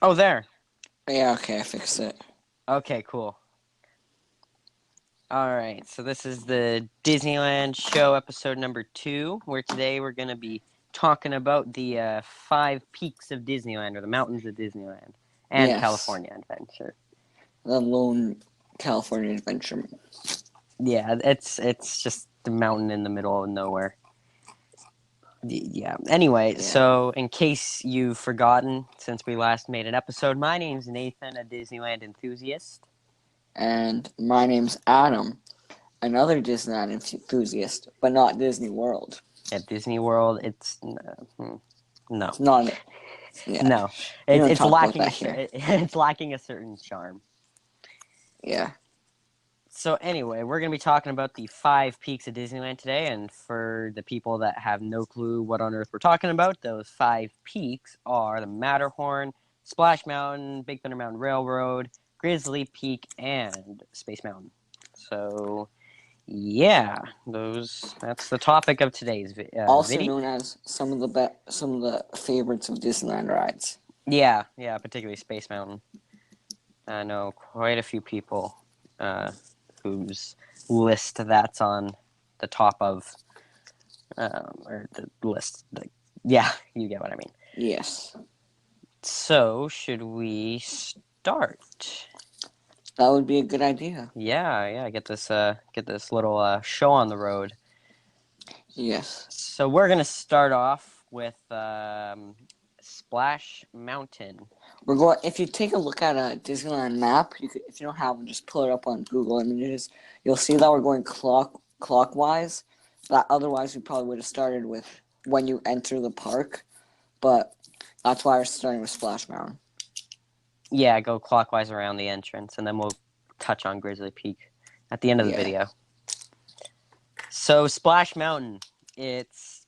Oh, there. Yeah, okay, I fixed it. Okay, cool. All right, so this is the Disneyland Show episode number 2, where today we're going to be talking about the 5 peaks of Disneyland, or the mountains of Disneyland, and Yes, California Adventure. the Lone California Adventure. Yeah, it's just the mountain in the middle of nowhere. Yeah. Anyway, Yeah, so in case you've forgotten, since we last made an episode, my name's Nathan, a Disneyland enthusiast. and my name's Adam, another Disneyland enthusiast, but not Disney World. At Disney World, it's no, It's not. Yeah, no, we don't it's talk about lacking that here. it's lacking a certain charm. Yeah, So anyway, we're gonna be talking about the 5 peaks of Disneyland today, and for the people that have no clue what on earth we're talking about, those 5 peaks are the Matterhorn, Splash Mountain, Big Thunder Mountain Railroad, Grizzly Peak, and Space Mountain. So yeah, that's the topic of today's also video. known as some of the favorites of Disneyland rides. Yeah, particularly Space Mountain. I know quite a few people whose list that's on the top of, or the list. Yeah, you get what I mean. Yes, So, should we start? that would be a good idea. Yeah, get this little show on the road. Yes. So we're gonna start off with Splash Mountain. We're going. If you take a look at a Disneyland map, if you don't have one, just pull it up on Google Images. You'll see that we're going clockwise. That otherwise we probably would have started with when you enter the park, but that's why we're starting with Splash Mountain. Yeah, go clockwise around the entrance, and then we'll touch on Grizzly Peak at the end of the Yeah, video. So Splash Mountain, it's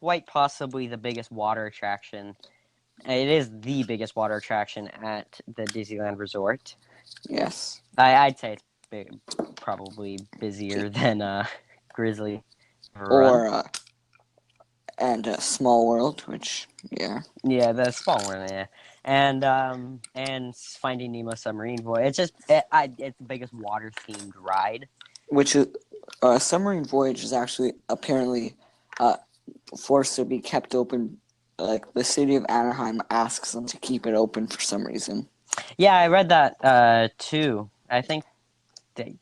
quite possibly the biggest water attraction. It is the biggest water attraction at the Disneyland Resort. yes. I'd say it's probably busier than Grizzly Run. Or and Small World, which Yeah, the small one, yeah, and Finding Nemo Submarine Voyage. It's the biggest water themed ride. which is Submarine Voyage is actually apparently uh, forced to be kept open. Like the city of Anaheim asks them to keep it open for some reason. Yeah, I read that too. I think they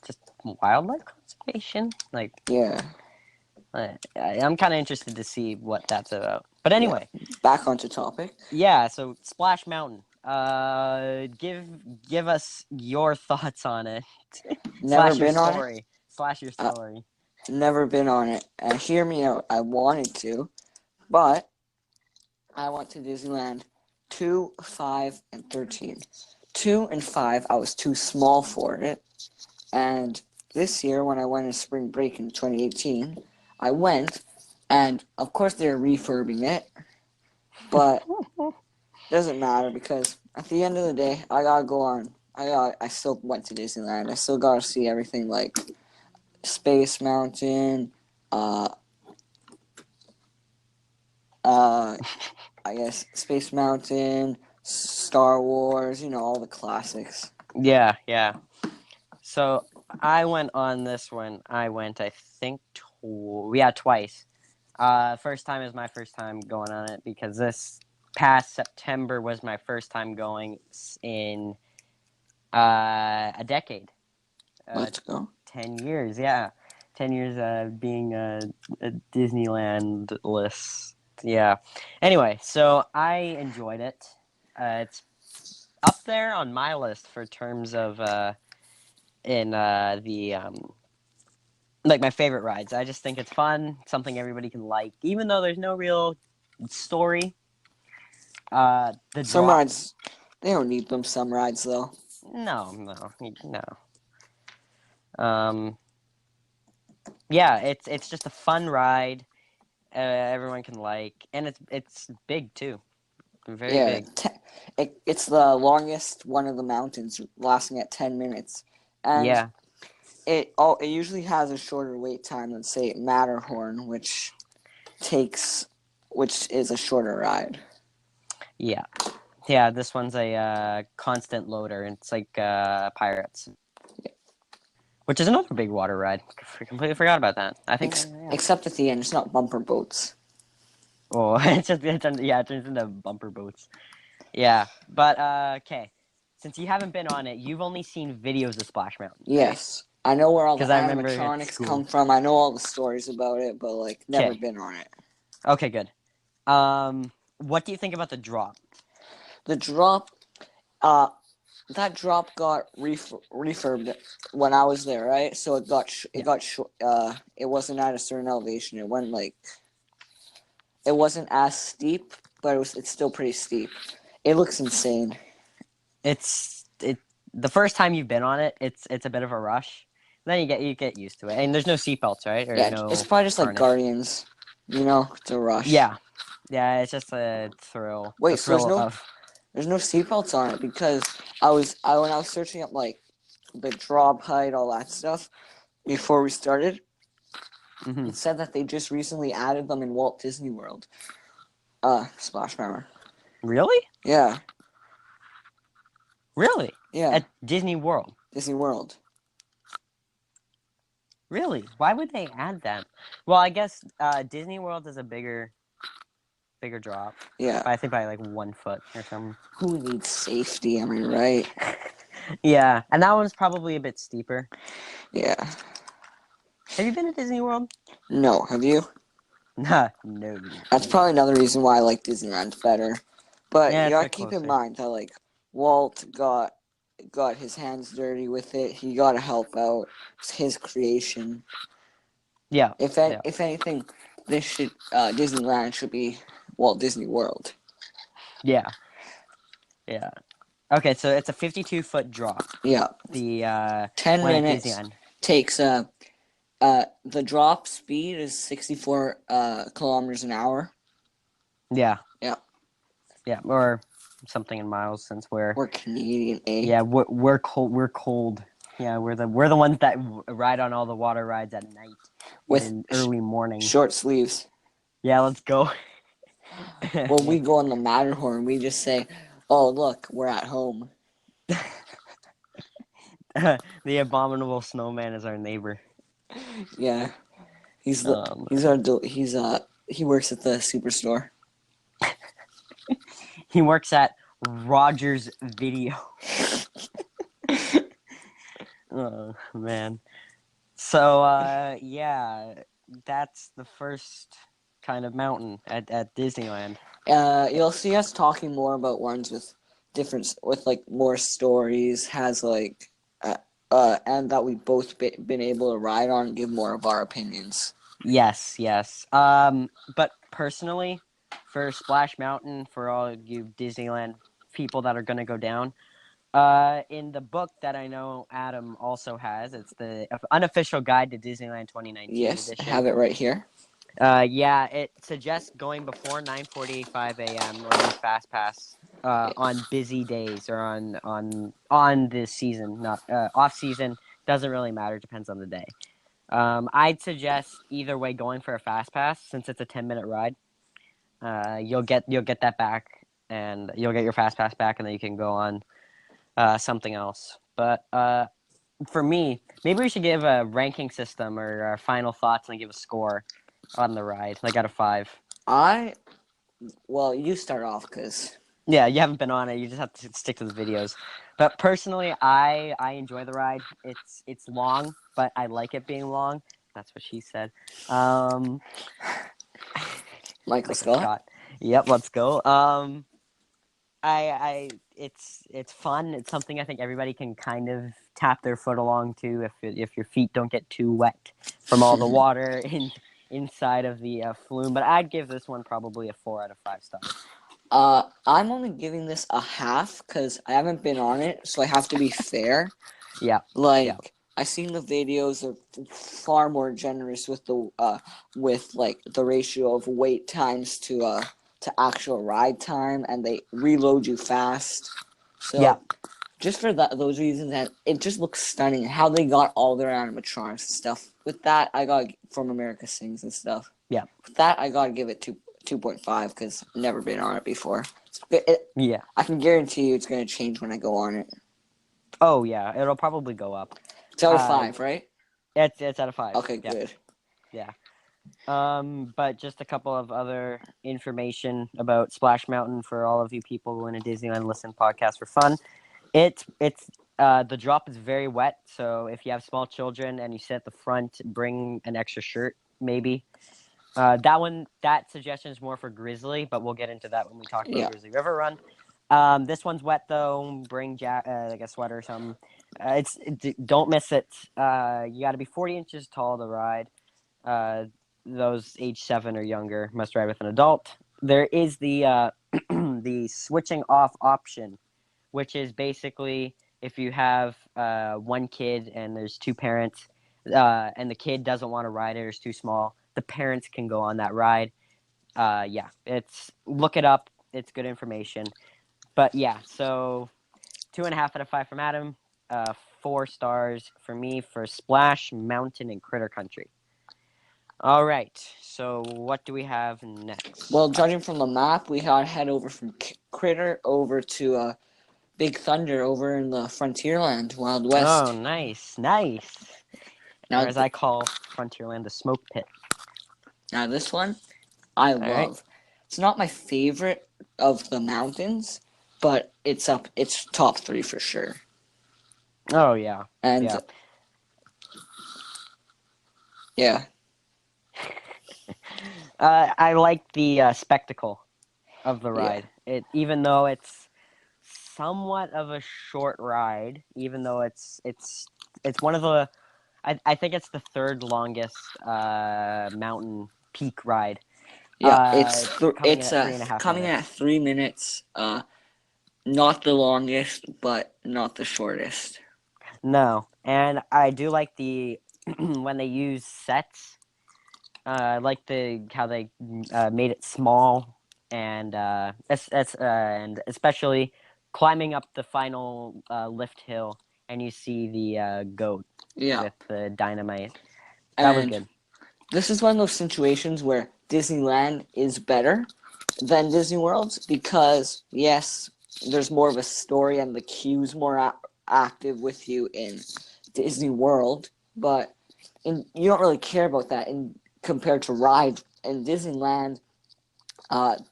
just wildlife conservation. Like, Yeah, I'm kind of interested to see what that's about. But yeah. anyway, Back onto topic. yeah. So Splash Mountain. Give us your thoughts on it. Never Slash your been on it. story. Slash your Uh, story. Never been on it. And hear me out. I wanted to, but I went to Disneyland 2, 5, and 13. 2 and 5, I was too small for it. And this year, when I went in spring break in 2018, I went, and of course they're refurbing it, but it doesn't matter because at the end of the day, I gotta go on. I still went to Disneyland. I still gotta see everything like Space Mountain, uh, I guess Space Mountain, Star Wars, all the classics. Yeah. So I went on this one. I think, twice. First time is my first time going on it because this past September was my first time going in a decade. Let's go. 10 years, yeah. 10 years being a Disneyland list. Yeah. Anyway, so I enjoyed it. It's up there on my list for terms of in the like my favorite rides. I just think it's fun, something everybody can like, even though there's no real story. The Some drop, rides, they don't need them. Some rides though. no. Um, yeah, it's just a fun ride. Everyone can like, and it's big too, very Yeah, big. it's the longest one of the mountains, lasting at 10 minutes, and Yeah, it usually has a shorter wait time than say Matterhorn, which is a shorter ride. yeah. Yeah, this one's a constant loader. It's like Pirates, which is another big water ride. Completely forgot about that. I think, yeah. Except at the end, it's not bumper boats. Oh, it turns into bumper boats. Yeah, but okay. Since you haven't been on it, you've only seen videos of Splash Mountain, right? Yes, I know where all the Because I remember at animatronics come school. from. I know all the stories about it, but like never Okay, been on it. okay, good. What do you think about the drop? The drop, uh, that drop got refurbed when I was there, right? So Yeah, it wasn't at a certain elevation. It went like it wasn't as steep, but it's still pretty steep. It looks insane. it. The first time you've been on it, it's a bit of a rush. Then you get used to it, and there's no seatbelts, right? Or Yeah, it's no probably just like harness. Guardians, it's a rush. Yeah, yeah, it's just a thrill. The Wait, so thrill of there's no seatbelts on it because when I was searching up like the drop height, all that stuff before we started, mhm. it said that they just recently added them in Walt Disney World. Splash Mountain. Really? Yeah, Really? yeah, At Disney World? Disney World. Really? Why would they add that? Well, I guess Disney World is a bigger drop. Yeah. I think by like 1 foot or something. Who needs safety? Am I right? Yeah, and that one's probably a bit steeper. Yeah. Have you been to Disney World? No, have you? Nah, no. That's probably another reason why I like Disneyland better. But Yeah, you it's a gotta bit keep in closer. mind that like Walt got his hands dirty with it. He got to help out. It's his creation. Yeah, yeah, If anything, Disneyland should be Walt Disney World. yeah, yeah. Okay, so it's a 52-foot drop. Yeah, The 10 one at minutes Disneyland. takes the drop speed is 64 kilometers an hour. Yeah, Yeah, yeah, or something in miles since we're Canadian, eh? yeah we're cold. We're cold. Yeah, we're the ones that ride on all the water rides at night With and early morning. short sleeves. Yeah, let's go. When we go on the Matterhorn, we just say, "Oh, look, we're at home." The abominable snowman is our neighbor. Yeah, Um, he works at the superstore. he works at Rogers Video. Oh man. So yeah, that's the first kind of mountain at Disneyland. You'll see us talking more about ones with like more stories, and that we've both been able to ride on and give more of our opinions. Yes, yes. But personally, for Splash Mountain, for all you Disneyland people that are gonna go down, in the book that I know Adam also has, it's the unofficial guide to Disneyland 2019 Yes, I have edition. it right here. Yeah, it suggests going before 9:45 a.m. or use Fast Pass on busy days or on this season, not off season. Doesn't really matter. Depends on the day. I'd suggest either way going for a Fast Pass since it's a 10-minute ride. You'll get that back, and you'll get your Fast Pass back, and then you can go on something else. But for me, maybe we should give a ranking system or our final thoughts and give a score on the ride, like out of 5. Well, you start off because Yeah, you haven't been on it. You just have to stick to the videos. But personally, I enjoy the ride. It's long, but I like it being long. That's what she said. Um, Michael Michael Scott. Scott. Yep, let's go. It's fun. It's something I think everybody can kind of tap their foot along to if your feet don't get too wet from all the water inside of the flume. But I'd give this one probably a 4 out of 5 stars. I'm only giving this a half because I haven't been on it, so I have to be fair. Yeah, yeah, Like I seen the videos are far more generous with like the ratio of wait times to actual ride time, and they reload you fast. yeah. So just for those reasons, and it just looks stunning how they got all their animatronics and stuff. With that, I got from America Sings and stuff. Yeah. With that, I gotta give it 2.5 because I've never been on it before. Yeah. I can guarantee you it's going to change when I go on it. Oh yeah, it'll probably go up. It's out of Uh, 5, right? it's out of 5. Okay, Yeah. good. Yeah. But just a couple of other information about Splash Mountain for all of you people who in a Disneyland Listen podcast for fun. It's the drop is very wet, so if you have small children and you sit at the front, bring an extra shirt, maybe. That suggestion is more for Grizzly, but we'll get into that when we talk about Yeah. Grizzly River Run. This one's wet though. Bring like a sweater or something. Don't miss it. You got to be 40 inches tall to ride. Those age 7 or younger must ride with an adult. There is the the switching off option, which is basically if you have one kid and there's 2 parents, and the kid doesn't want to ride it or is too small, the parents can go on that ride. Yeah, look it up. It's good information. But yeah, so 2.5 out of 5 from Adam. 4 stars for me for Splash Mountain and Critter Country. All right, so what do we have next? Well, judging from the map, we gotta head over from Critter over to Big Thunder over in the Frontierland, Wild West. Oh, nice. Now, Or as I call Frontierland, the smoke pit. now this one, I All love. right. It's not my favorite of the mountains, but it's top 3 for sure. Oh yeah. And Yeah. yeah. I like the spectacle of the ride. Even though it's somewhat of a short ride, even though it's one of the I think it's the 3rd longest mountain peak ride. Yeah, Coming in at 3.5 coming in minutes. at 3 minutes. Not the longest, but not the shortest. No, and I do like the when they use sets. I like how they made it small and and especially climbing up the final lift hill and you see the goat Yeah, with the dynamite. That was and good. this is one of those situations where Disneyland is better than Disney World because yes, there's more of a story and the queue's more active with you in Disney World, but you don't really care about that in compared to rides in Disneyland.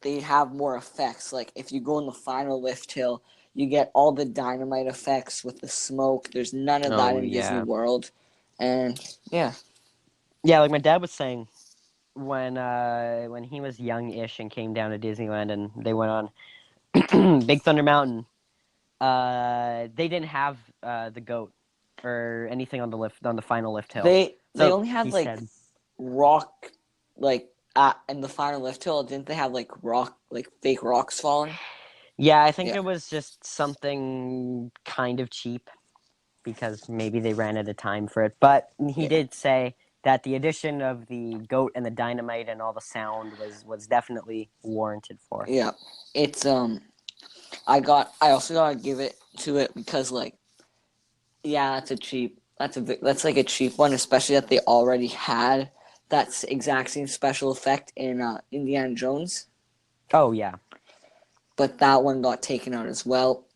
They have more effects. Like if you go in the final lift hill, you get all the dynamite effects with the smoke. There's none of that Oh in Disney yeah, World, and yeah, yeah. Like my dad was saying when he was young-ish and came down to Disneyland and they went on Big Thunder Mountain. They didn't have the goat or anything on the final lift hill. they So only he had like said, rock, like in the final lift hill. Didn't they have like rock, like fake rocks falling? yeah, I think Yeah, it was just something kind of cheap because maybe they ran out of time for it. But he yeah, did say that the addition of the goat and the dynamite and all the sound was definitely warranted for. yeah. It's I also gotta give it to it because like yeah, that's like a cheap one, especially that they already had that exact same special effect in Indiana Jones, Oh yeah, but that one got taken out as well.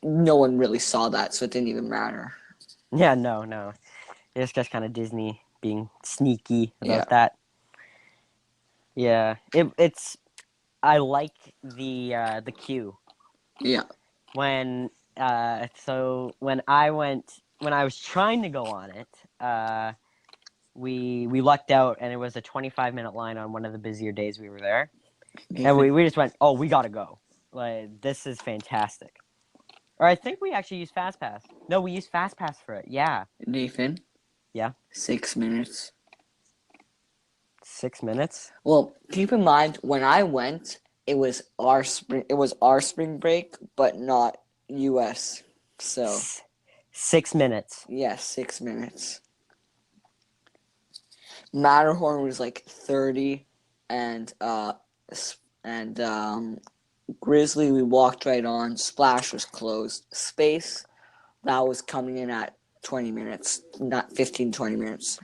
No one really saw that, so it didn't even matter. yeah, no, it's just kind of Disney being sneaky Yeah, about that. Yeah, it's I like the queue yeah, when I was trying to go on it, we lucked out and it was a 25-minute line on one of the busier days we were there. And Nathan. we just went, "Oh, we got to go. Like this is fantastic." Or I think we actually used FastPass. No, we used FastPass for it. Yeah. Nathan. Yeah. 6 minutes. 6 minutes. Well, keep in mind when I went, it was our spring. It was our spring break, but not U.S. So 6 minutes. yeah, 6 minutes. Matterhorn was like 30, and and Grizzly we walked right on. Splash was closed. Space that was coming in at 20 minutes, not 15, 20 minutes.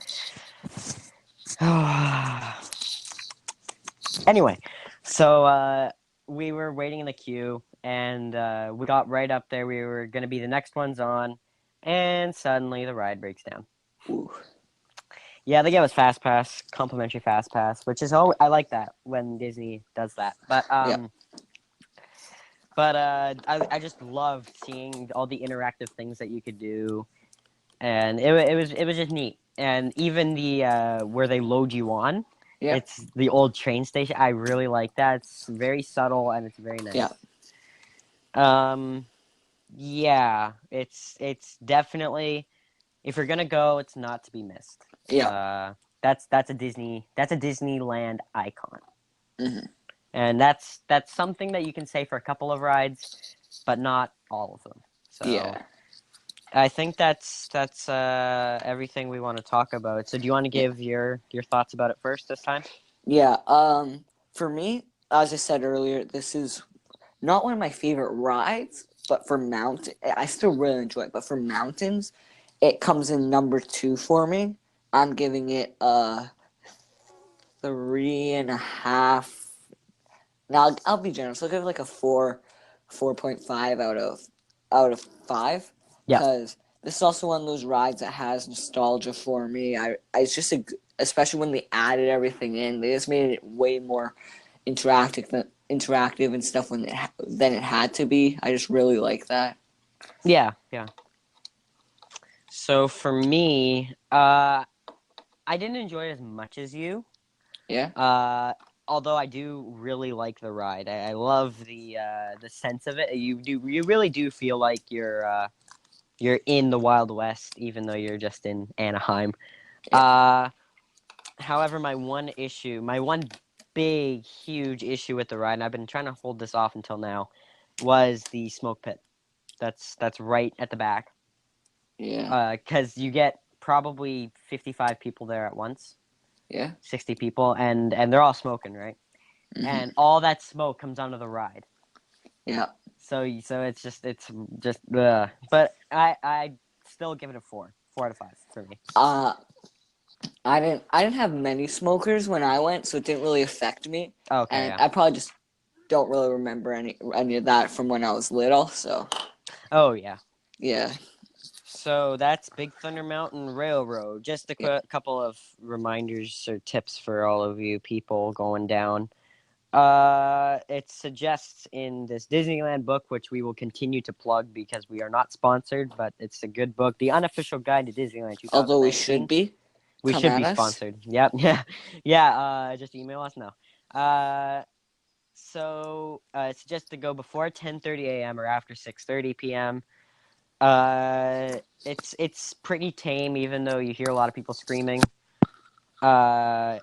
Anyway, So we were waiting in the queue, and we got right up there. We were going to be the next ones on, and suddenly the ride breaks down. Ooh. Yeah, they gave us fast pass, complimentary fast pass, which is I like that when Disney does that. But Yeah. I just loved seeing all the interactive things that you could do, and it was just neat. And even the where they load you on, Yeah. it's the old train station. I really like that. It's very subtle and it's very Yeah. nice. Um, yeah, it's definitely, if you're gonna go, it's not to be missed. Yeah. That's a Disneyland icon, Hmm. and that's something that you can say for a couple of rides, but not all of them. So Yeah. I think that's everything we want to talk about. So do you want to Yeah. give your thoughts about it first this time? Yeah. For me, as I said earlier, this is not one of my favorite rides, but for mountain, I still really enjoy it. But for mountains, it comes in number two for me. I'm giving it a 3.5. Now I'll be generous. I'll give it like a 4.5 out of 5, Yeah. because this is also one of those rides that has nostalgia for me. It's just especially when they added everything in, they just made it way more interactive and stuff than it had to be. I just really like that. Yeah, yeah. So for me, I didn't enjoy it as much as you. Yeah, Uh, Although I do really like the ride. I love the sense of it. You really do feel like you're in the Wild West, even though you're just in Anaheim. yeah, Uh, However, my one big, huge issue with the ride, and I've been trying to hold this off until now, was the smoke pit. That's right at the back. yeah, Because you get probably 55 people there at once, yeah. 60 people, and they're all smoking, right? Hmm. And all that smoke comes onto the ride. Yeah. So it's just but I still give it a 4 out of 5 for me. Uh, I didn't have many smokers when I went, so it didn't really affect me. Okay, And yeah. I probably just don't really remember any of that from when I was little. So Oh yeah. yeah, So that's Big Thunder Mountain Railroad. Just a yeah. couple of reminders or tips for all of you people going down. It suggests in this Disneyland book, which we will continue to plug because we are not sponsored, but it's a good book, The Unofficial Guide to Disneyland Although we should 2019. be, We come should at be us. sponsored. Yep. Yeah. Yeah. Just email us now. So it's just to go before 10:30 a.m. or after 6:30 p.m. It's pretty tame, even though you hear a lot of people screaming. Age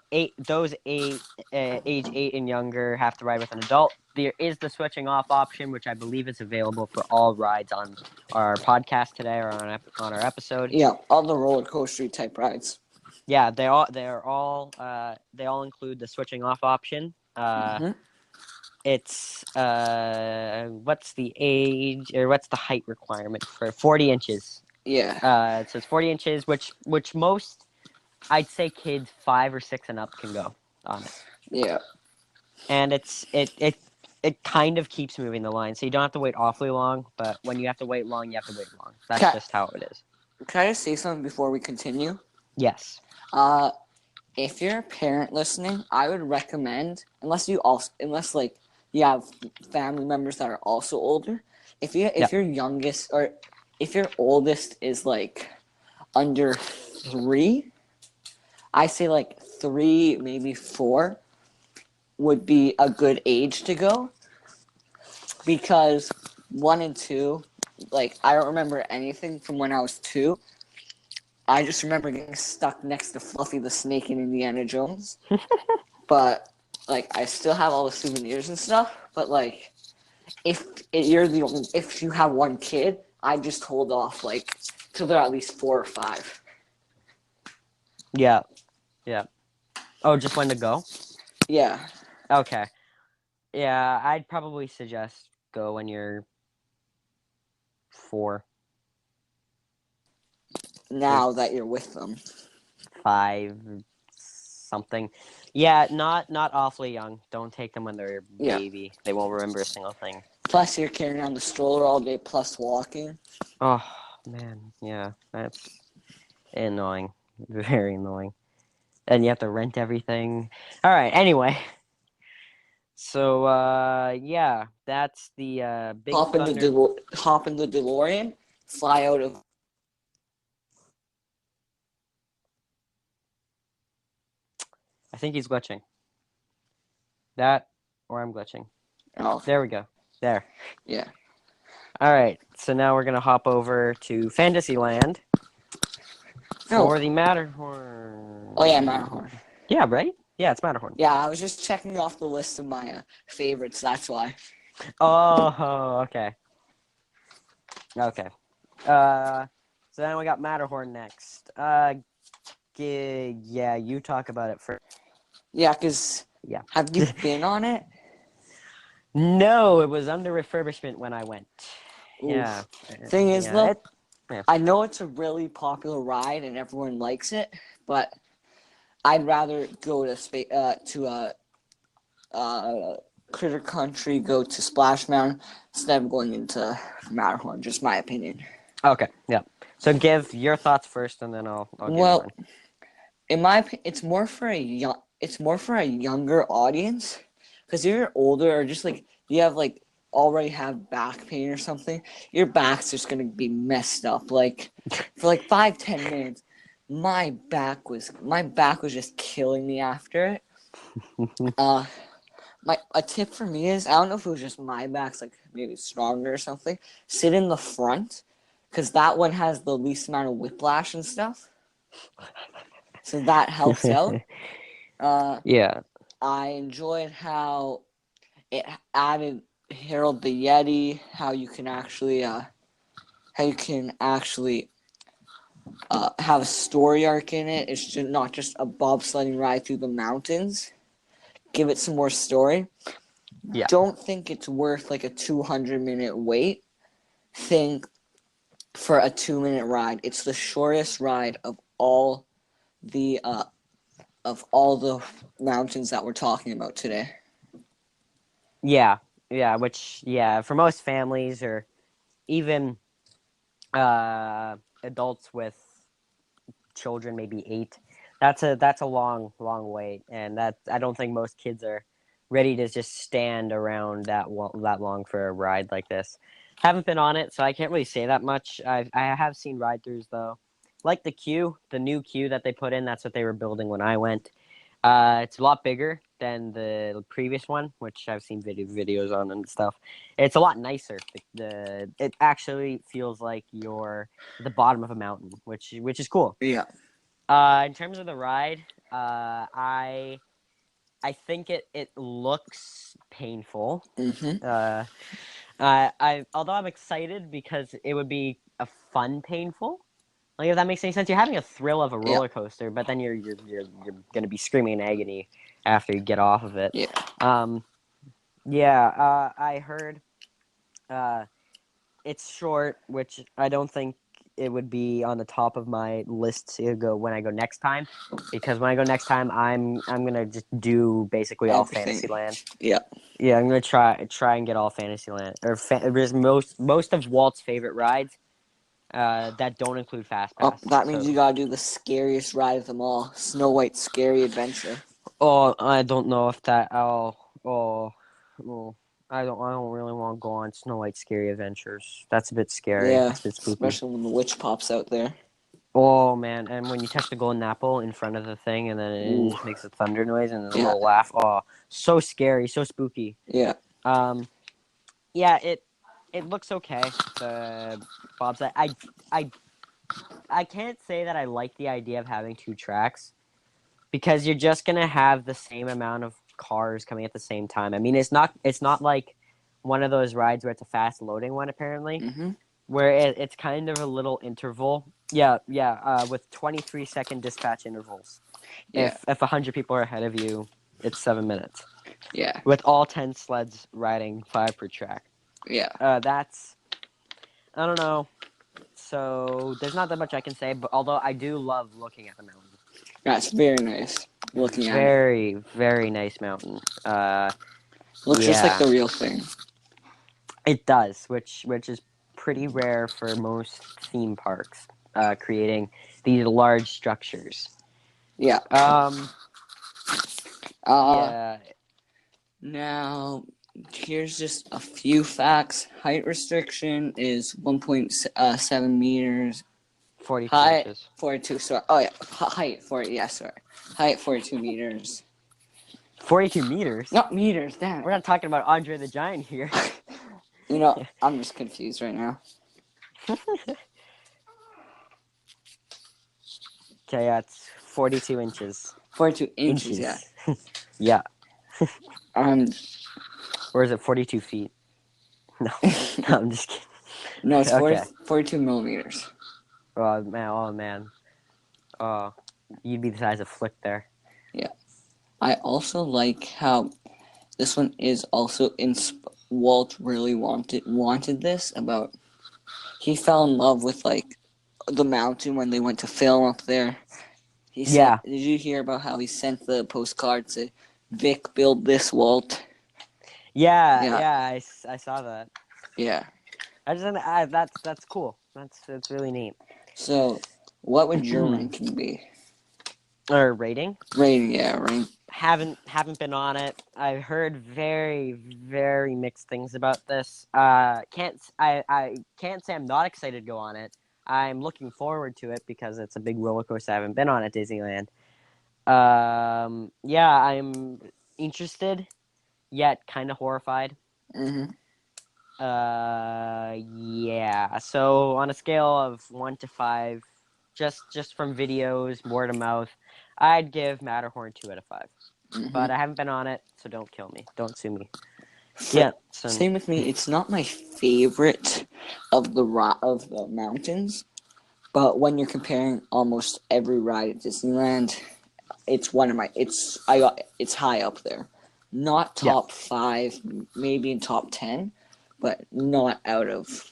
8 and younger have to ride with an adult. There is the switching off option, which I believe is available for all rides on our podcast today or on our episode. Yeah, all the roller coaster type rides. Yeah, they all include the switching off option. Hmm. It's what's the age or what's the height requirement for 40 inches? Yeah, So it's 40 inches, which most, I'd say, kids 5 or 6 and up can go on it, yeah, and it kind of keeps moving the line, so you don't have to wait awfully long. But when you have to wait long, you have to wait long. That's can, just how it is. can I just say something before we continue? Yes. Uh, if you're a parent listening, I would recommend, unless like you have family members that are also older, if Yep. your youngest or if your oldest is like under 3, I say like 3, maybe 4 would be a good age to go, because 1 and 2, like I don't remember anything from when I was 2. I just remember getting stuck next to Fluffy the Snake in Indiana Jones. But like I still have all the souvenirs and stuff. But like if you have one kid, I just hold off like till they're at least 4 or 5. Yeah. Yeah. Oh, just when to go? Yeah. Okay. Yeah, I'd probably suggest go when you're 4 or Now that you're with them. 5, something. Yeah, not awfully young. Don't take them when they're a Yeah. baby. They won't remember a single thing. Plus, you're carrying around the stroller all day, plus walking. Oh man, yeah, that's annoying. Very annoying. And you have to rent everything. All right. Anyway, so yeah, that's the Big Thunder. Hop in the DeLorean, fly out of. I think he's glitching. That or I'm glitching. Oh, There we go. There. yeah. All right. So now we're gonna hop over to Fantasyland for No. the Matterhorn. Oh yeah, Matterhorn. Yeah, right? Yeah, it's Matterhorn. Yeah, I was just checking off the list of my favorites. That's why. Oh, okay. Okay. So then we got Matterhorn next. Yeah, you talk about it first. Yeah, cause Yeah. have you been on it? No, it was under refurbishment when I went. Yeah. Oof. Thing is, Yeah. though, Yeah. I know it's a really popular ride and everyone likes it, but I'd rather go to Critter Country, go to Splash Mountain instead of going into Matterhorn. Just my opinion. Okay. Yeah. So give your thoughts first, and then I'll give Well, mine. in my opinion, it's more for a younger audience, because if you're older or just like you have like already have back pain or something, your back's just gonna be messed up. Like for like 5-10 minutes, my back was just killing me after it. Uh, a tip for me is, I don't know if it was just my back's like maybe stronger or something. Sit in the front, because that one has the least amount of whiplash and stuff. So that helps out. Yeah. I enjoyed how it added Harold the Yeti, how you can actually have a story arc in it. It's just not just a bobsledding ride through the mountains. Give it some more story. Yeah. Don't think it's worth like a 200-minute wait. Think for a 2-minute ride. It's the shortest ride the of all the mountains that we're talking about today. Yeah. Yeah. Which, yeah, for most families or even adults with children, maybe 8, that's a long wait, and that I don't think most kids are ready to just stand around that long for a ride like this. Haven't been on it, so I can't really say that much. I have seen ride throughs though, like the new queue that they put in. That's what they were building when I went. It's a lot bigger than the previous one, which I've seen videos on and stuff. It's a lot nicer. It actually feels like you're at the bottom of a mountain, which is cool. Yeah. In terms of the ride, I think it looks painful. Mm-hmm. I although I'm excited because it would be a fun painful. Like, if that makes any sense, you're having a thrill of a Yeah. roller coaster, but then you're gonna be screaming in agony after you get off of it. Yeah. I heard it's short, which I don't think it would be on the top of my list to go when I go next time, because when I go next time, I'm gonna just do basically all Everything. Fantasyland. Yeah. Yeah, I'm gonna try and get all Fantasyland there's most of Walt's favorite rides that don't include Fast Oh, Pass. that means So, you gotta do the scariest ride of them all, Snow White's Scary Adventure. oh, I don't know if that. Oh, I don't really want to go on Snow White's Scary Adventures. That's a bit scary. Yeah, That's a bit spooky. especially when the witch pops out there. Oh man, and when you touch the golden apple in front of the thing, and then it Ooh. just makes a thunder noise and a Yeah. little laugh. Oh, so scary, so spooky. Yeah. Um, yeah, it looks okay. The Bob's I I can't say that I like the idea of having 2 tracks, because you're just gonna have the same amount of cars coming at the same time. I mean, it's not like one of those rides where it's a fast loading one, apparently, Mm-hmm. where it's kind of a little interval. Yeah, with 23-second dispatch intervals. Yeah. If 100 people are ahead of you, it's 7 minutes. Yeah. With all 10 sleds riding 5 per track. Yeah. That's, I don't know. So there's not that much I can say, but although I do love looking at the mountain. That's very nice. looking at it. Very, very nice mountain. Looks just like Yeah, the real thing. it does, which is pretty rare for most theme parks, creating these large structures. Yeah. Um, Uh, yeah, Now, here's just a few facts. Height restriction is 1.7 meters. 42 Height inches. 42. Sorry. Oh yeah, height 40. Yeah, sorry. Height 42 meters. 42 meters? Not meters. Damn We're not talking about Andre the Giant here. it. I'm just confused right now. Okay, yeah, it's 42 inches. 42 inches. Yeah. Inches. Yeah. Um. Or is it 42 feet? No, no, I'm just kidding. No, it's Okay. 42 millimeters. Oh, man. Oh, man. Oh, you'd be the size of Flick there. Yeah. I also like how this one is also Walt really wanted this about. He fell in love with like the mountain when they went to film up there. He said, Yeah. "Did you hear about how he sent the postcard to Vic build this Walt?" Yeah, Yeah, yeah, I saw that. yeah. That's cool. That's really neat. So, what would your ranking be? Or rating? Rating, yeah, rank. Haven't been on it. I've heard very very mixed things about this. I can't say I'm not excited to go on it. I'm looking forward to it because it's a big roller coaster. I haven't been on at Disneyland. Yeah, I'm interested yet kind of horrified. Mm-hmm. Yeah. So on a scale of 1 to 5, just from videos, word of mouth, I'd give Matterhorn 2 out of 5. Mm-hmm. But I haven't been on it, so don't kill me. Don't sue me. Yeah. So Same with me. It's not my favorite of the mountains, but when you're comparing almost every ride at Disneyland, it's one of my. It's high up there. Not yeah. top 5, maybe in top 10, but not out of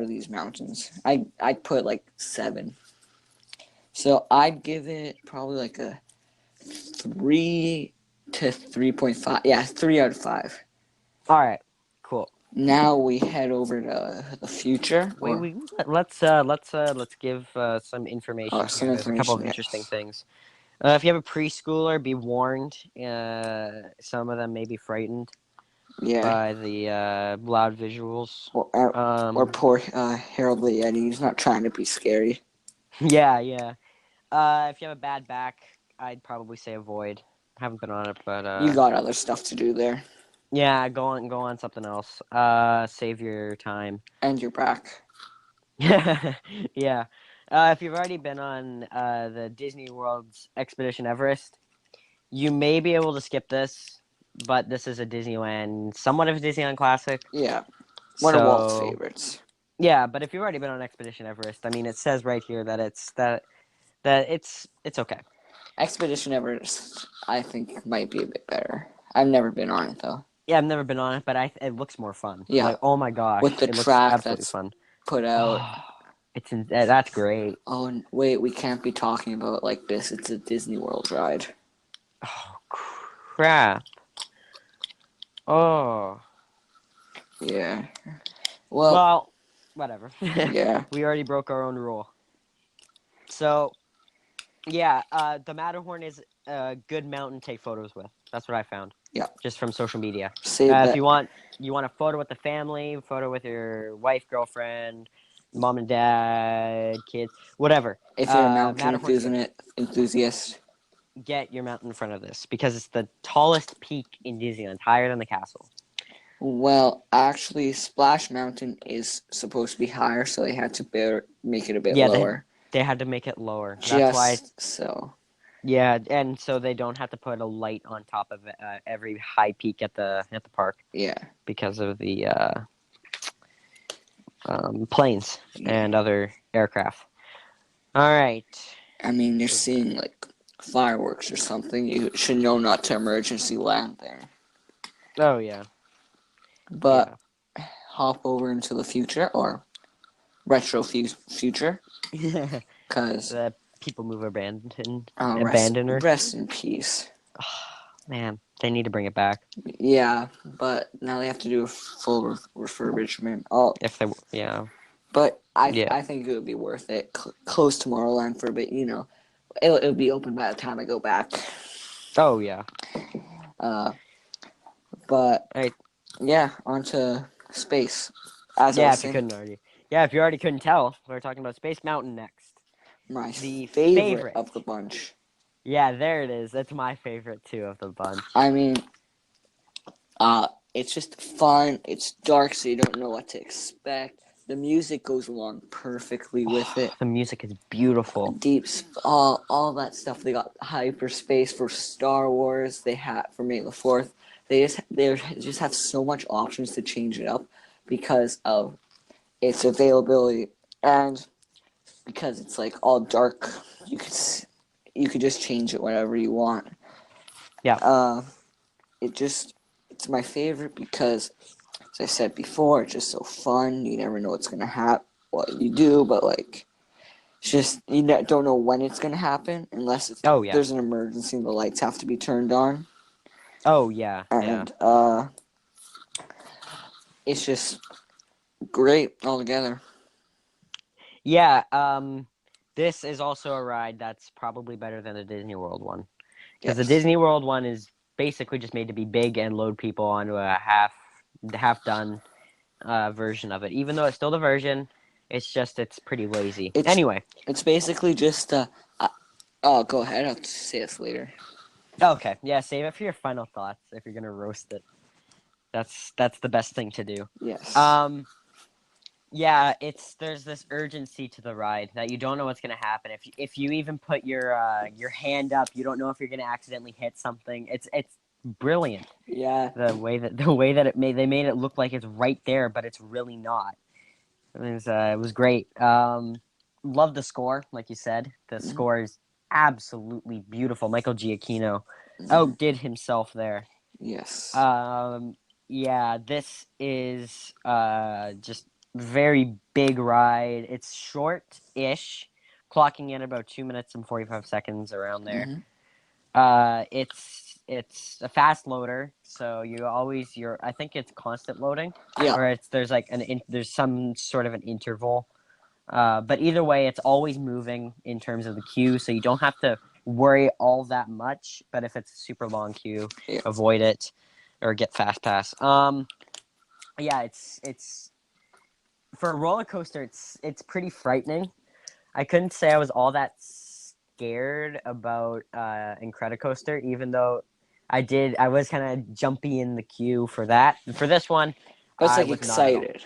these mountains. I'd put like 7. So I'd give it probably like a 3 to 3.5. Yeah, 3 out of 5. All right. Cool. Now we head over to the future, Wait. or Let's give some information some here. There's a couple information. of interesting Yes. things. If you have a preschooler, be warned. Some of them may be frightened Yeah. by the loud visuals. Or poor Harold the Yeti. He's not trying to be scary. Yeah, yeah. If you have a bad back, I'd probably say avoid. Haven't been on it, but You got other stuff to do there, yeah, go on something else. Save your time. and your back. Yeah. If you've already been on the Disney World's Expedition Everest, you may be able to skip this, but this is a Disneyland, somewhat of a Disneyland classic. Yeah. One of Walt's So favorites. yeah, but if you've already been on Expedition Everest, I mean, it says right here that it's okay. Expedition Everest, I think, might be a bit better. I've never been on it though. Yeah, I've never been on it, but it looks more fun. Yeah. Like, oh my gosh, With the it looks track absolutely that's fun. put out. That's great. Oh wait, we can't be talking about it like this. It's a Disney World ride. Oh crap. Oh. Yeah. Well, whatever. Yeah. We already broke our own rule. So, yeah, the Matterhorn is a good mountain to take photos with. That's what I found. Yeah. Just from social media. Save If that. you want a photo with the family, photo with your wife, girlfriend, mom and dad, kids, whatever. If you're a mountain Matterhorn's good. enthusiast. Get your mountain in front of this because it's the tallest peak in Disneyland, higher than the castle. Well, actually, Splash Mountain is supposed to be higher, so they had to make it a bit Yeah, lower. they had to make it lower. Just That's why. so. Yeah, and so they don't have to put a light on top of every high peak at the park. Yeah. Because of the planes and other aircraft. All right. I mean, you're seeing like fireworks or something. You should know not to emergency land there. Oh yeah. But hop over into the future or retro future, Yeah. because People Move Rest Abandoners. rest in peace. Man, they need to bring it back. Yeah, but now they have to do a full refurbishment. Oh, If they, yeah, but yeah. I think it would be worth it. Close Tomorrowland for a bit, you know. It'll be open by the time I go back. Oh yeah. Uh, but All right. yeah, on to space. As I Yeah, was if you saying, couldn't already. Yeah, if you already couldn't tell, we're talking about Space Mountain next. my The favorite favorite. of the bunch. Yeah, there it is. That's my favorite too of the bunch. I mean, it's just fun. It's dark, so you don't know what to expect. The music goes along perfectly with it. The music is beautiful. All that stuff. They got hyperspace for Star Wars. They had for May the 4th. They just have so much options to change it up because of its availability and because it's like all dark. You could just change it whenever you want. Yeah. It just it's my favorite because, as I said before, it's just so fun. You never know what's gonna happen, what you do, but like it's just don't know when it's gonna happen unless Oh yeah. there's an emergency and the lights have to be turned on. Oh yeah. Yeah. And it's just great altogether. Yeah. This is also a ride that's probably better than the Disney World one because the Yes. Disney World one is basically just made to be big and load people onto a half done version of it. Even though it's still the version, it's pretty lazy. It's Anyway. it's basically just oh, go ahead. I'll say this later. Okay. Yeah. Save it for your final thoughts if you're gonna roast it. That's the best thing to do. Yes. Yeah, there's this urgency to the ride that you don't know what's gonna happen. If you even put your hand up, you don't know if you're gonna accidentally hit something. It's brilliant. Yeah. The way that they made it look like it's right there, but it's really not. It was great. Love the score, like you said. The Mhm. score is absolutely beautiful. Michael Giacchino Mhm. outdid himself there. Yes. Um, yeah, this is just very big ride. It's short-ish, clocking in about 2 minutes and 45 seconds around there. Mhm. It's a fast loader, so I think it's constant loading, Yeah. or there's like there's some sort of an interval. But either way, it's always moving in terms of the queue, so you don't have to worry all that much. But if it's a super long queue, Yeah. avoid it or get fast pass. Yeah, it's for a roller coaster. It's pretty frightening. I couldn't say I was all that scared about Incredicoaster, even though I was kind of jumpy in the queue for that. For this one, But it's I like was not at all. excited.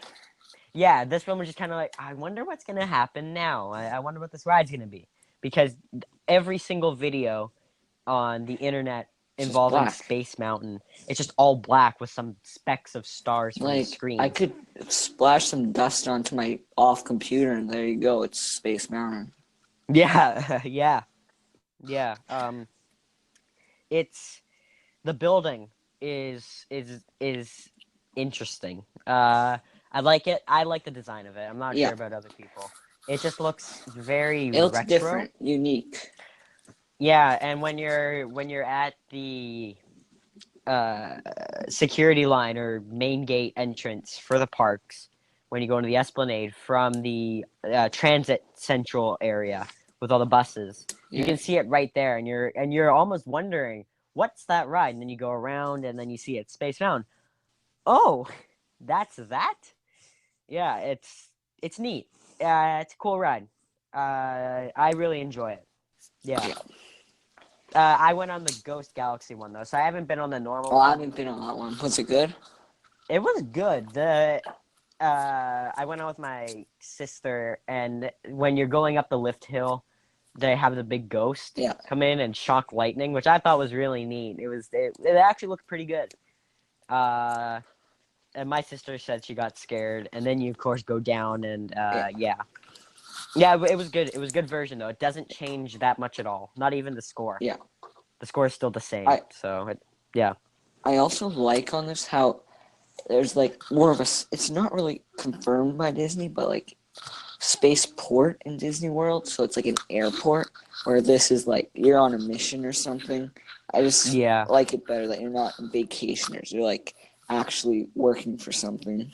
Yeah, this one was just kind of like, I wonder what's gonna happen now. I wonder what this ride's gonna be because every single video on the internet It's just involving black. Space Mountain, it's just all black with some specks of stars from the Like I screen. could splash some dust onto my off computer, and there you go. It's Space Mountain. Yeah, yeah, yeah. It's the building is interesting. I like it. I like the design of it. I'm not Yeah, sure about other people. It just looks very it looks retro. different, unique. Yeah, and when you're at the uh, security line or main gate entrance for the parks, when you go into the Esplanade from the transit central area with all the buses, you Yeah, can see it right there, and you're almost wondering what's that ride, and then you go around, and then you see it Space Mountain. Oh, that's that. Yeah, it's neat. It's a cool ride. I really enjoy it. Yeah. yeah. I went on the Ghost Galaxy one though, so I haven't been on the normal Well, I one. haven't been on that one. Was it good? It was good. I went out with my sister, and when you're going up the lift hill, they have the big ghost Yeah. come in and shock lightning, which I thought was really neat. It actually looked pretty good. Uh, and my sister said she got scared, and then you of course go down, and Yeah. yeah, it was good. It was a good version though. It doesn't change that much at all. Not even the score. Yeah. The score is still the same. I So yeah. I also like on this how there's like more of a. It's not really confirmed by Disney, but like spaceport in Disney World, so it's like an airport. Where this is like you're on a mission or something. I just Yeah. like it better that you're not vacationers. You're like actually working for something.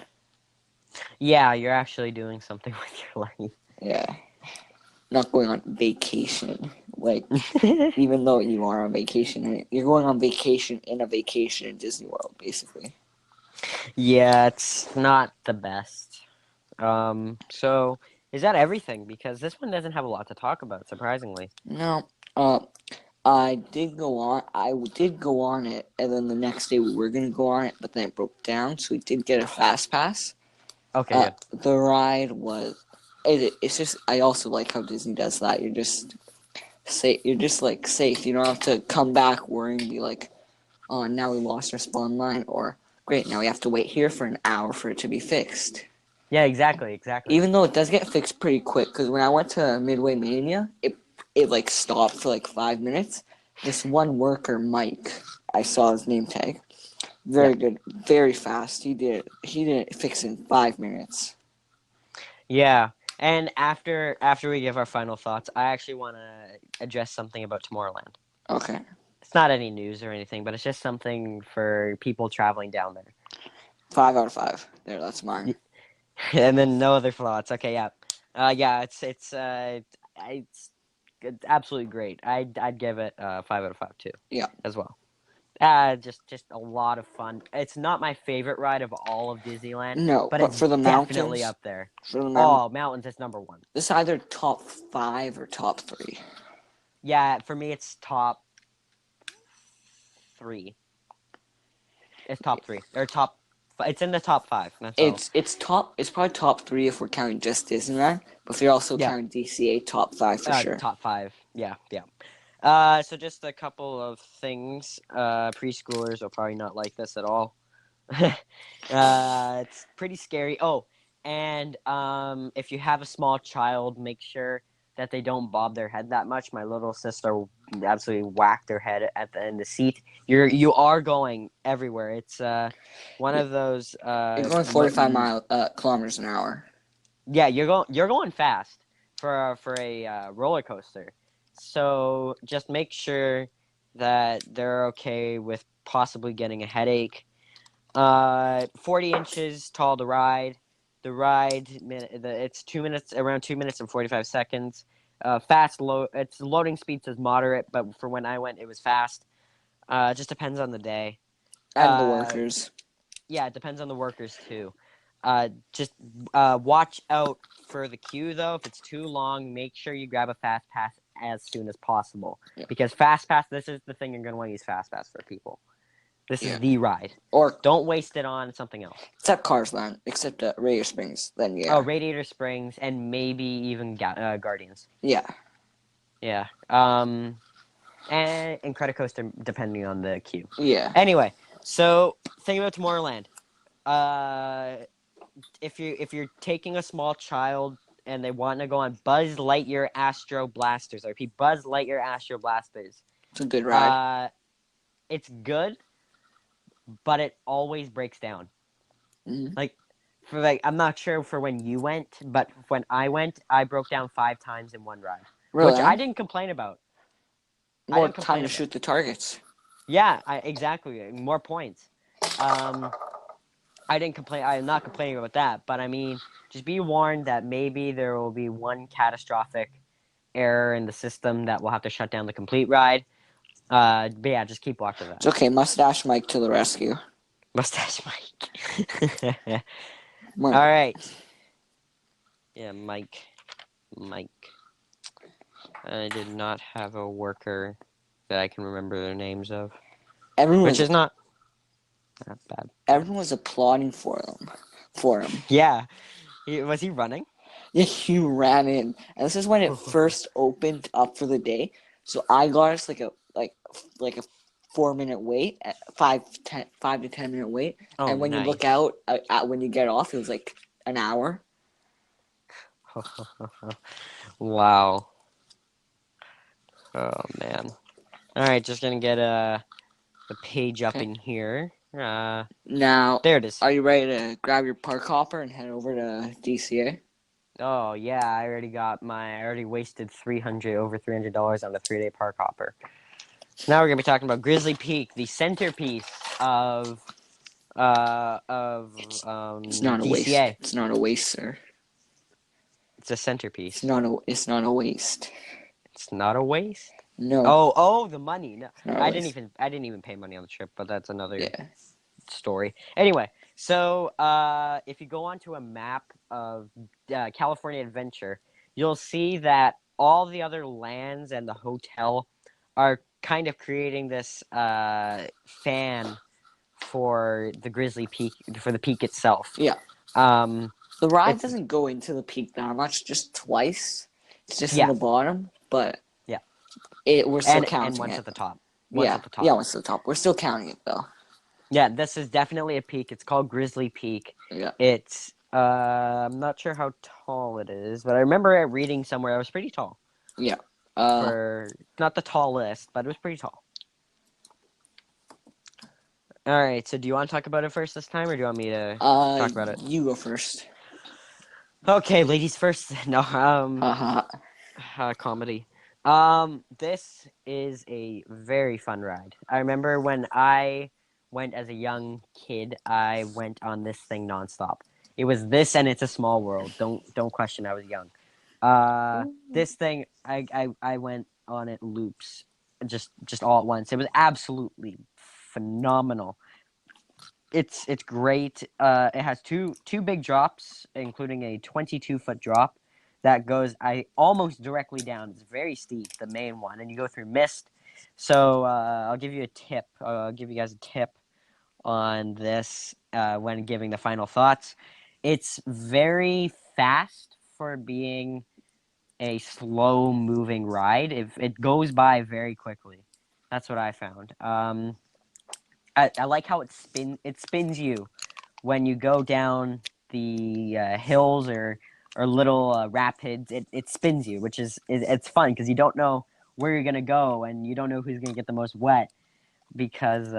Yeah, you're actually doing something with your life. Yeah, not going on vacation. Like even though you are on vacation, you're going on vacation in Disney World, basically. Yeah, it's not the best. So is that everything? Because this one doesn't have a lot to talk about, surprisingly. No, uh, I did go on. I did go on it, and then the next day we were gonna go on it, but then it broke down, so we did get a fast pass. Okay, good. The ride was. It's just. I also like how Disney does that. You're just safe. You're just like safe. You don't have to come back worrying and be like, "Oh, now we lost our spawn line," or "Great, now we have to wait here for an hour for it to be fixed." Yeah, exactly. Even though it does get fixed pretty quick, because when I went to Midway Mania, it like stopped for like 5 minutes. This one worker, Mike, I saw his name tag. Yeah. Very good, very fast. He did it fix in 5 minutes. Yeah. And after we give our final thoughts, I actually want to address something about Tomorrowland. Okay, It's not any news or anything, but it's just something for people traveling down there. 5 out of 5. There, that's mine. And then no other thoughts. Okay, yeah. Yeah, it's absolutely great. I'd give it 5 out of 5 too, Yeah. as well. Just a lot of fun. It's not my favorite ride of all of Disneyland, No, but but it's for the definitely mountains, up there. for the mount, Oh, mountains is number one. this is either top 5 or top 3. Yeah, for me it's top three. It's top three or top. It's in the top five. That's all. It's top. It's probably top 3 if we're counting just Disneyland. But if you're also Yeah, counting DCA, top 5 for sure. top five. Yeah, yeah. So just a couple of things. Preschoolers will probably not like this at all. It's pretty scary. Oh, and if you have a small child, make sure that they don't bob their head that much. My little sister absolutely whacked their head at the end of the seat. You are going everywhere. It's one of those You're going 45 kilometers an hour. yeah, you're going fast for a roller coaster. So just make sure that they're okay with possibly getting a headache. 40 inches tall to ride. The ride, it's 2 minutes, around 2 minutes and 45 seconds. Fast load. Its loading speed says moderate, but for when I went, it was fast. It just depends on the day. And the Uh, workers. yeah, it depends on the workers too. Just watch out for the queue though. If it's too long, make sure you grab a fast pass as soon as possible. Yeah. Because fast pass, this is the thing you're gonna want to use fast pass for people. This Yeah. is the ride. Or Don't waste it on something else. except Cars Land, except Radiator Springs. Then yeah. Oh, Radiator Springs and maybe even Guardians. Yeah. Yeah. And Incredicoaster depending on the queue. Yeah. Anyway, so think about Tomorrowland. If you're taking a small child and they want to go on Buzz Lightyear Astro Blasters, I repeat, Buzz Lightyear Astro Blasters. It's a good ride. It's good, but it always breaks down. Mm-hmm. I'm not sure for when you went, but when I went, I broke down 5 times in one ride, Really? which I didn't complain about. More time to shoot the targets. Yeah, exactly. More points. I didn't complain. I'm not complaining about that, but I mean, just be warned that maybe there will be one catastrophic error in the system that will have to shut down the complete ride. But yeah, just keep watch of that. It's okay. Mustache Mike to the rescue. Mustache Mike. Mike. All right. Yeah, Mike. I did not have a worker that I can remember their names of, which is not bad. Everyone was applauding for him. Yeah. Was he running? Yeah, he ran in, and this is when it first opened up for the day. So I got us like a 4 minute wait, 5 to 10 minute wait, Oh, and when you nice. look out when you get off, it was like an hour. Wow. Oh man. All right, just gonna get the page up in here. Now, there it is. are you ready to grab your park hopper and head over to DCA? Oh yeah, I already wasted over $300 on a 3-day park hopper. Now we're gonna be talking about Grizzly Peak, the centerpiece of It's not a waste. DCA. It's not a waste, sir. It's a It's centerpiece. not a. It's not a waste. It's not a waste. No, Oh, the money. No, it's not a waste. I didn't even pay money on the trip, but that's another Yeah. story. Anyway, so if you go onto a map of California Adventure, you'll see that all the other lands and the hotel are kind of creating this fan for the Grizzly Peak, for the peak itself. Yeah. Um, The ride it's doesn't go into the peak that much, just twice. It's just in yeah, the bottom, but yeah, we're still and counting once it. at the top, once Yeah, at the yeah, top. once to the top. We're still counting it though. Yeah, this is definitely a peak. It's called Grizzly Peak. Yeah, It's I'm not sure how tall it is, but I remember reading somewhere it was pretty tall. yeah. For not the tallest, but it was pretty tall. All right, so do you want to talk about it first this time, or do you want me to talk about it? You go first. Okay, ladies first. No, Haha. comedy. This is a very fun ride. I remember when I went as a young kid, I went on this thing nonstop. It was this, and it's a small world. Don't question. I was young. This thing, I went on it loops, just all at once. It was absolutely phenomenal. It's great. It has two big drops, including a 22-foot drop that goes almost directly down. It's very steep, the main one, and you go through mist. So I'll give you a tip. I'll give you guys a tip on this when giving the final thoughts. It's very fast for being a slow moving ride. If it goes by very quickly, that's what I found. I like how it spins you when you go down the hills or little rapids. It spins you, which it's fun because you don't know where you're gonna go and you don't know who's gonna get the most wet because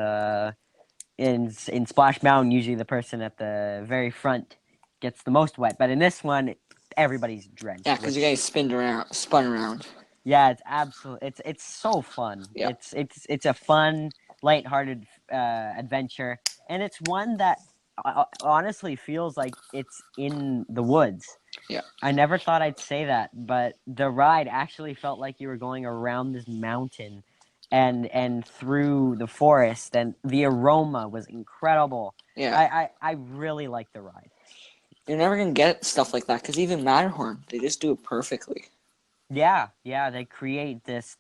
in Splash Mountain usually the person at the very front gets the most wet, but in this one everybody's Yeah, drenched. because you Which guys spun around. yeah, it's absolutely it's so fun. Yeah, It's a fun, lighthearted adventure, and it's one that honestly feels like it's in the woods. yeah, I never thought I'd say that, but the ride actually felt like you were going around this mountain and through the forest, and the aroma was incredible. yeah. I really like the ride. You're never gonna get stuff like that because even Matterhorn, they just do it perfectly. Yeah, they create this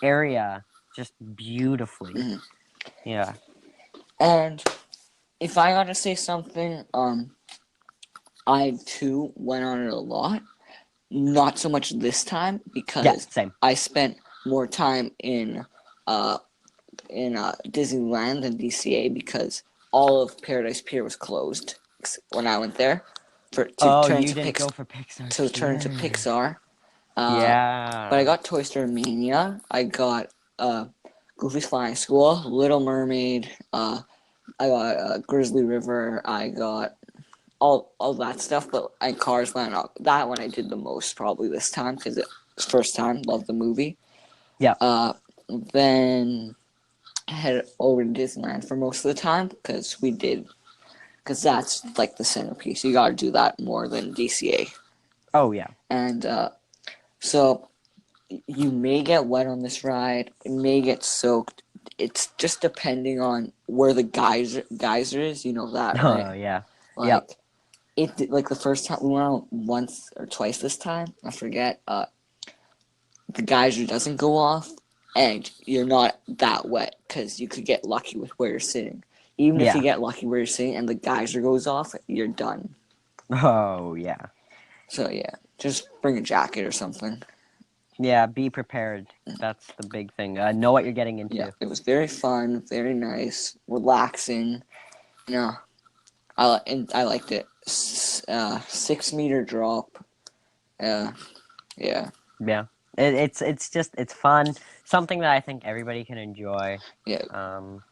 area just beautifully. Hmm. Yeah. And if I gotta say something, I too went on it a lot. Not so much this time Yeah, because same. I spent more time uh Disneyland than DCA because all of Paradise Pier was closed when I went there for to Oh, turn you into didn't go for Pixar Pier. Pixar. But I Yeah. got Toy Story Mania. I got Goofy's Flying School, Little Mermaid. I got Grizzly River. I got all that stuff. But Cars went up. That one I did the most probably this time because it was first time. Loved the movie. Yeah. Then head over to Disneyland for most of the time because that's like the centerpiece. You got to do that more than DCA. Oh yeah. And so you may get wet on this ride. It may get soaked. It's just depending on where the geyser is. You know that, right? Oh yeah. Yep. Like like the first time we went out once or twice this time. I forget. The geyser doesn't go off, and you're not that wet because you could get lucky with where you're sitting. Even if you Yeah. get lucky where you're sitting and the geyser goes off, you're done. Oh yeah. So yeah, just bring a jacket or something. Yeah. Be prepared. That's the big thing. Know what you're getting Yeah, into. it was very fun, very nice, relaxing. You know, I liked it. 6 meter drop. Yeah, Yeah. It's fun. Something that I think everybody can enjoy. yeah. Um,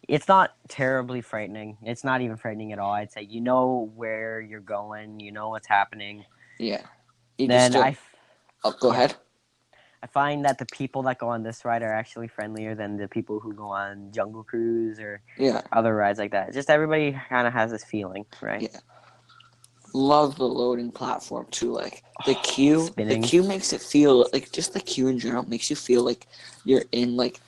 It's not terribly frightening. It's not even frightening at all. I'd say you know where you're going, you know what's happening. Yeah. You just Then do. Oh, go yeah, ahead. I find that the people that go on this ride are actually friendlier than the people who go on Jungle Cruise or Yeah. other rides like that. Just everybody kind of has this feeling, right? Yeah. Love the loading platform too. Like Oh, the spinning. queue makes it feel like just the queue in general makes you feel like you're in like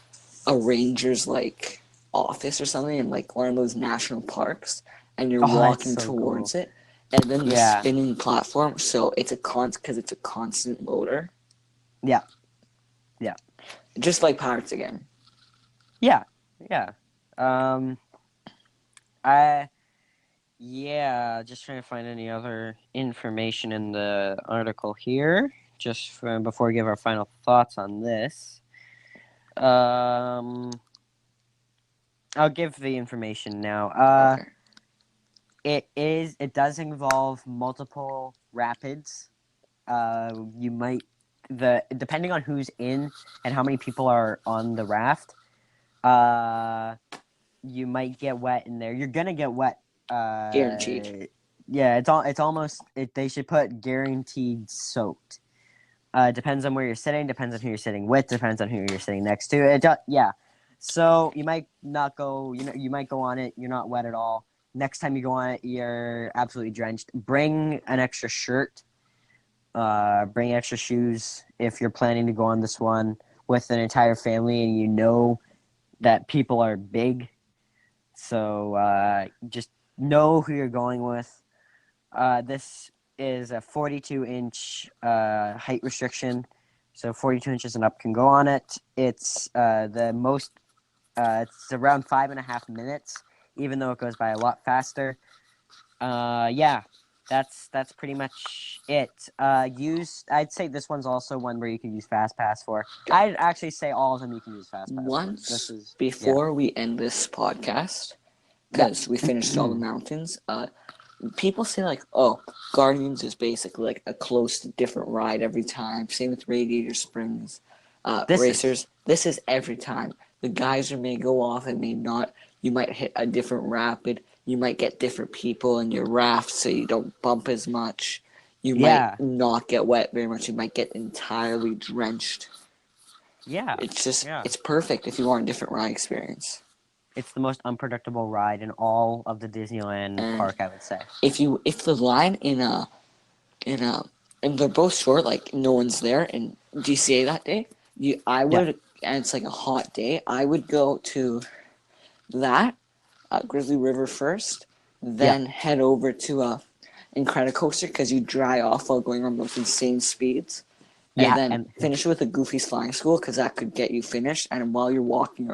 a ranger's like office or something in like one of those national parks, and you're Oh, that's walking so cool. towards it, and then the Yeah, spinning platform. So it's a because it's a constant loader, yeah, yeah, just like Pirates again. yeah, yeah. Um, I Yeah, just trying to find any other information in the article here, just before we give our final thoughts on this. Um, I'll give the information now. Okay. It does involve multiple rapids. You might depending on who's in and how many people are on the raft. Uh, you might get wet in there. You're gonna get wet. Guaranteed. Yeah, it's almost they should put guaranteed soaked. Depends on where you're sitting. Depends on who you're sitting with. Depends on who you're sitting next to. Yeah. So you might not go. You might go on it. You're not wet at all. Next time you go on it, you're absolutely drenched. Bring an extra shirt. Bring extra shoes if you're planning to go on this one with an entire family and you know that people are big. So just know who you're going with. This is a 42-inch height restriction, so 42 inches and up can go on it. It's the most. It's around 5.5 minutes, even though it goes by a lot faster. Yeah, that's pretty much it. I'd say this one's also one where you can use Fast Pass for. I'd actually say all of them you can use Fast Pass for. This Once is yeah, before we end this podcast, yeah, because we finished all the mountains, people say like, oh, Guardians is basically like a close to different ride every time. Same with Radiator Springs. this is Racers, this is every time. The geyser may go off and may not. You might hit a different rapid. You might get different people in your raft so you don't bump as much. You might yeah, not get wet very much. You might get entirely drenched. yeah, It's just, yeah. it's perfect if you want a different ride experience. It's the most unpredictable ride in all of the Disneyland And park, I would say. if the line in a and they're both short, like no one's there in GCA that day, I Yeah, would, and it's like a hot day, I would go to that Grizzly River first, yeah, then head over to Incredicoaster because you dry off while going on those insane speeds, and yeah, then and finish with a Goofy's Flying School because that could get you finished, and while you're walking,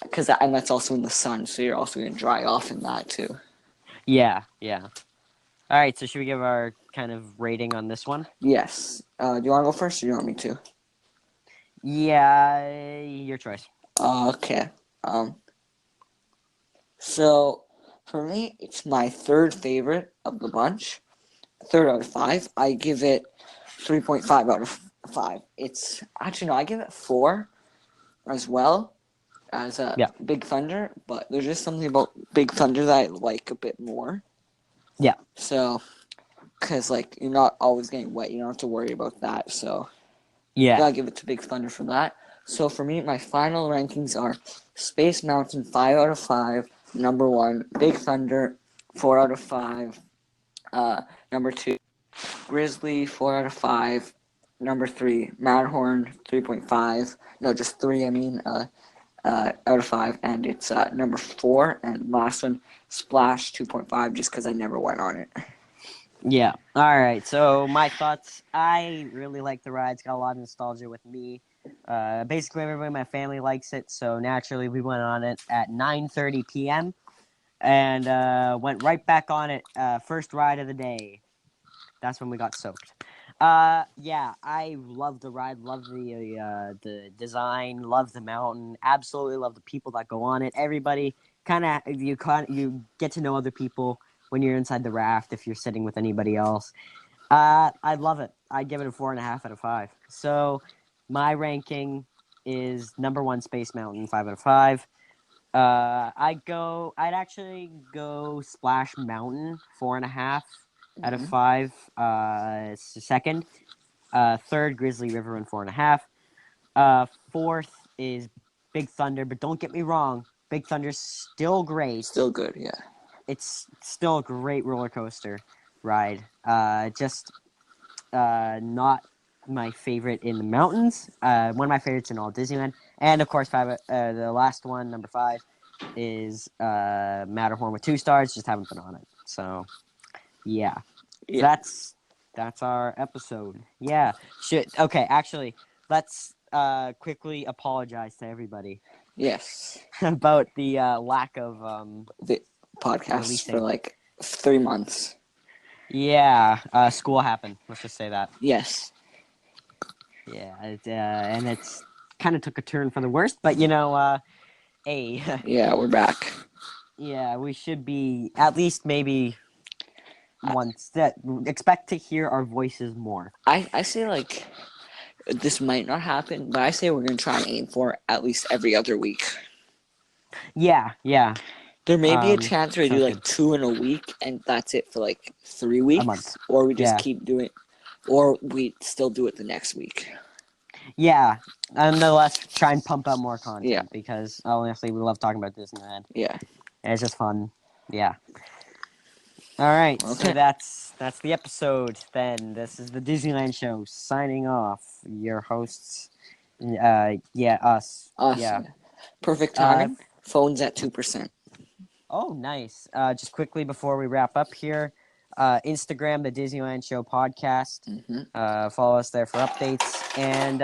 because and that's also in the sun, so you're also gonna dry off in that too. yeah, yeah. All right, so should we give our kind of rating on this one? Yes. Do you want to go first, or do you want me to? Yeah, your choice. Okay. Um. So for me, it's my third favorite of the bunch. Third out of five. I give it 3.5 out of 5. It's actually no, I give it 4 as well as Yeah, Big Thunder, but there's just something about Big Thunder that I like a bit more. yeah, So, because like you're not always getting wet, you don't have to worry about that. So, yeah, gotta give it to Big Thunder for that. So for me, my final rankings are Space Mountain 5 out of 5, number 1, Big Thunder 4 out of 5, number 2, Grizzly 4 out of 5, number 3, Matterhorn 3.5, no, just 3, I mean, out of 5, and it's number 4, and last one, Splash 2.5, just because I never went on it. yeah. All right, so my thoughts. I really like the ride. It's got a lot of nostalgia with me. Basically, everybody in my family likes it, so naturally, we went on it at 9:30 p.m. and went right back on it. First ride of the day. That's when we got soaked. Yeah, I love the ride, love the design, love the mountain, absolutely love the people that go on it. Everybody you get to know other people when you're inside the raft if you're sitting with anybody else. I love it. I give it a 4.5 out of 5. So my ranking is number one Space Mountain, 5 out of 5. I'd actually go Splash Mountain 4.5 out of Mhm. 5. Second. Third, Grizzly River and 4.5. Fourth is Big Thunder, but don't get me wrong, Big Thunder's still great. Still good, yeah. It's still a great roller coaster ride. Just not my favorite in the mountains. One of my favorites in all Disneyland, and of course, the last one, number 5, is Matterhorn with 2 stars. Just haven't been on it, so yeah. Yeah. That's our episode. Yeah. Okay, actually, let's quickly apologize to everybody Yes. about the lack of The podcasts releasing. for like 3 months. Yeah, school happened. Let's just say that. Yes. Yeah, and it's kind of took a turn for the worst, but hey, Yeah, we're back. yeah, we should be at least maybe once that expect to hear our voices more. I say like this might not happen, but I say we're gonna try and aim for at least every other week. Yeah. There may be a chance we do sounds like good. 2 in a week, and that's it for like 3 weeks, month. or we just Yeah. keep doing, or we still do it the next week. Yeah, nonetheless, try and pump out more content Yeah. because honestly, we love talking about Disneyland. Yeah. And it's just fun. Yeah. All right, Okay. so that's the episode. Then this is the Disneyland Show signing off. Your hosts, us. Us. Yeah. Perfect timing. Phones at 2%. Oh, nice. Just quickly before we wrap up here, Instagram, the Disneyland Show podcast. Mm-hmm. Follow us there for updates. And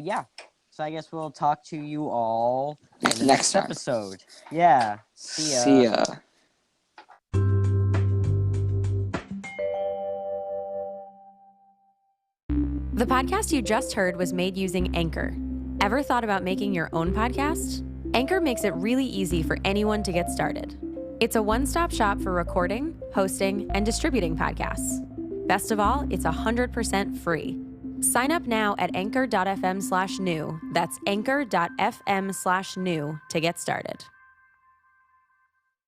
yeah, so I guess we'll talk to you all in the next time. episode. Yeah. See ya. The podcast you just heard was made using Anchor. Ever thought about making your own podcast? Anchor makes it really easy for anyone to get started. It's a one-stop shop for recording, hosting, and distributing podcasts. Best of all, it's 100% free. Sign up now at anchor.fm/new. That's anchor.fm/new to get started.